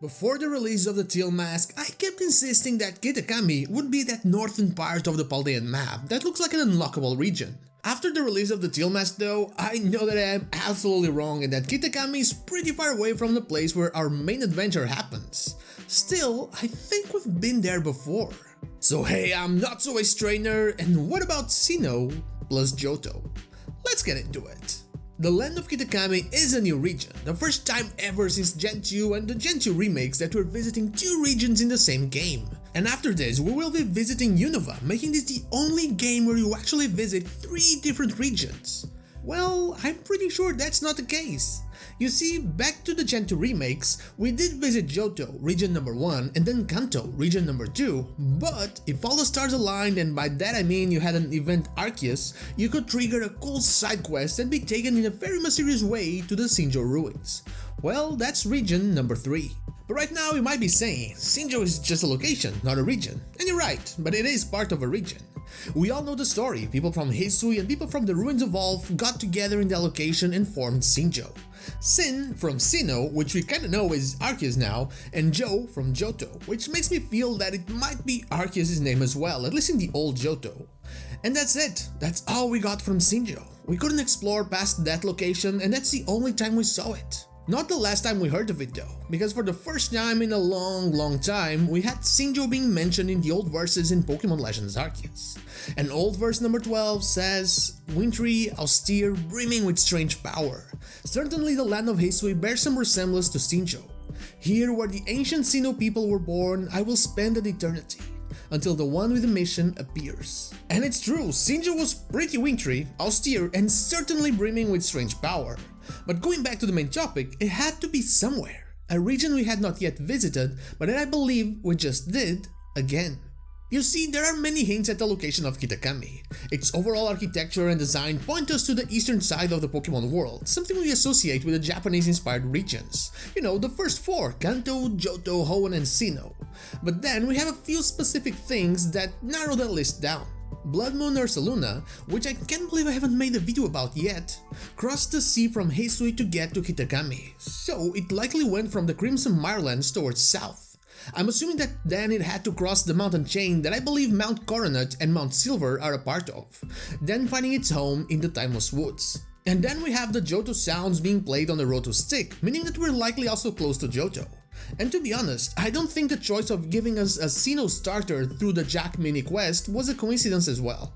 Before the release of the Teal Mask, I kept insisting that Kitakami would be that northern part of the Paldean map that looks like an unlockable region. After the release of the Teal Mask though, I know that I am absolutely wrong and that Kitakami is pretty far away from the place where our main adventure happens. Still, I think we've been there before. So hey, I'm not so a strainer, and what about Sinjoh plus Johto? Let's get into it. The land of Kitakami is a new region, the first time ever since Gen 2 and the Gen 2 remakes that we're visiting two regions in the same game. And after this, we will be visiting Unova, making this the only game where you actually visit 3 different regions. Well, I'm pretty sure that's not the case. You see, back to the Gen 2 remakes, we did visit Johto, region number 1, and then Kanto, region number 2, but if all the stars aligned, and by that I mean you had an event Arceus, you could trigger a cool side quest and be taken in a very mysterious way to the Sinjoh ruins. Well, that's region number 3. But right now you might be saying, Sinjoh is just a location, not a region. And you're right, but it is part of a region. We all know the story, people from Hisui and people from the ruins of Alph got together in that location and formed Sinjoh. Sin from Sinnoh, which we kinda know is Arceus now, and Joe from Johto, which makes me feel that it might be Arceus' name as well, at least in the old Johto. And that's it, that's all we got from Sinjoh. We couldn't explore past that location, and that's the only time we saw it. Not the last time we heard of it though, because for the first time in a long time, we had Sinjoh being mentioned in the old verses in Pokemon Legends Arceus. And old verse number 12 says, "Wintry, austere, brimming with strange power. Certainly the land of Hisui bears some resemblance to Sinjoh. Here where the ancient Sinnoh people were born, I will spend an eternity, until the one with the mission appears." And it's true, Sinjoh was pretty wintry, austere, and certainly brimming with strange power. But going back to the main topic, it had to be somewhere, a region we had not yet visited, but that I believe we just did again. You see, there are many hints at the location of Kitakami. Its overall architecture and design point us to the eastern side of the Pokemon world, something we associate with the Japanese-inspired regions. You know, the first 4, Kanto, Johto, Hoenn, and Sinnoh. But then we have a few specific things that narrow that list down. Blood Moon Ursaluna, which I can't believe I haven't made a video about yet, crossed the sea from Hisui to get to Kitakami, so it likely went from the Crimson Mirelands towards south. I'm assuming that then it had to cross the mountain chain that I believe Mount Coronet and Mount Silver are a part of, then finding its home in the Timeless Woods. And then we have the Johto sounds being played on the Roto stick, meaning that we're likely also close to Johto. And to be honest, I don't think the choice of giving us a Sinnoh starter through the Jack mini quest was a coincidence as well.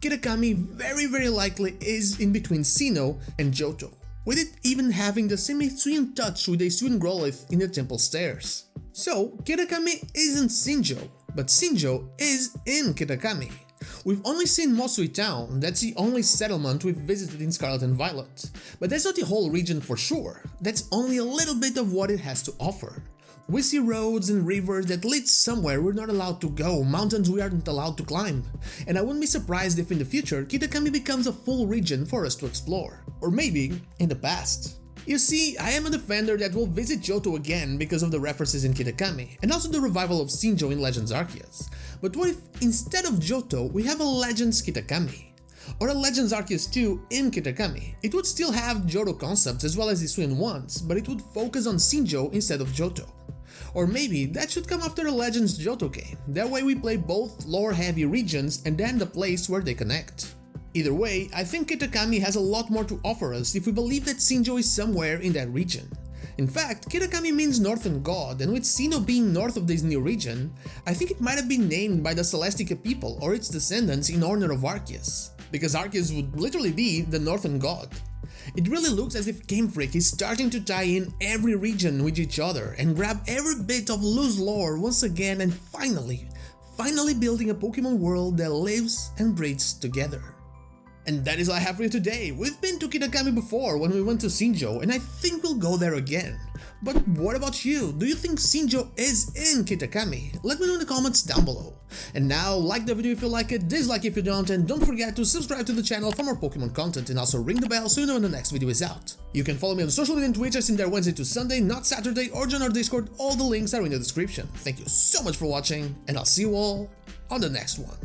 Kitakami very likely is in between Sinnoh and Johto, with it even having the semi-Hisuian touch with a Hisuian Growlithe in the temple stairs. So Kitakami isn't Sinjoh, but Sinjoh is in Kitakami. We've only seen Mosui Town, that's the only settlement we've visited in Scarlet and Violet. But that's not the whole region for sure, that's only a little bit of what it has to offer. We see roads and rivers that lead somewhere we're not allowed to go, mountains we aren't allowed to climb. And I wouldn't be surprised if in the future Kitakami becomes a full region for us to explore. Or maybe in the past. You see, I am a defender that will visit Johto again because of the references in Kitakami, and also the revival of Sinjoh in Legends Arceus. But what if instead of Johto, we have a Legends Kitakami? Or a Legends Arceus 2 in Kitakami? It would still have Johto concepts as well as the Hisuian ones, but it would focus on Sinjoh instead of Johto. Or maybe that should come after a Legends Johto game, that way we play both lore-heavy regions and then the place where they connect. Either way, I think Kitakami has a lot more to offer us if we believe that Sinjoh is somewhere in that region. In fact, Kitakami means Northern God, and with Sinnoh being north of this new region, I think it might have been named by the Celestica people or its descendants in honor of Arceus, because Arceus would literally be the Northern God. It really looks as if Game Freak is starting to tie in every region with each other and grab every bit of loose lore once again and finally building a Pokemon world that lives and breathes together. And that is all I have for you today. We've been to Kitakami before when we went to Sinjoh, and I think we'll go there again. But what about you? Do you think Sinjoh is in Kitakami? Let me know in the comments down below. And now, like the video if you like it, dislike if you don't, and don't forget to subscribe to the channel for more Pokemon content, and also ring the bell so you know when the next video is out. You can follow me on social media and Twitch. I stream there Wednesday to Sunday, not Saturday, or join our Discord. All the links are in the description. Thank you so much for watching, and I'll see you all on the next one.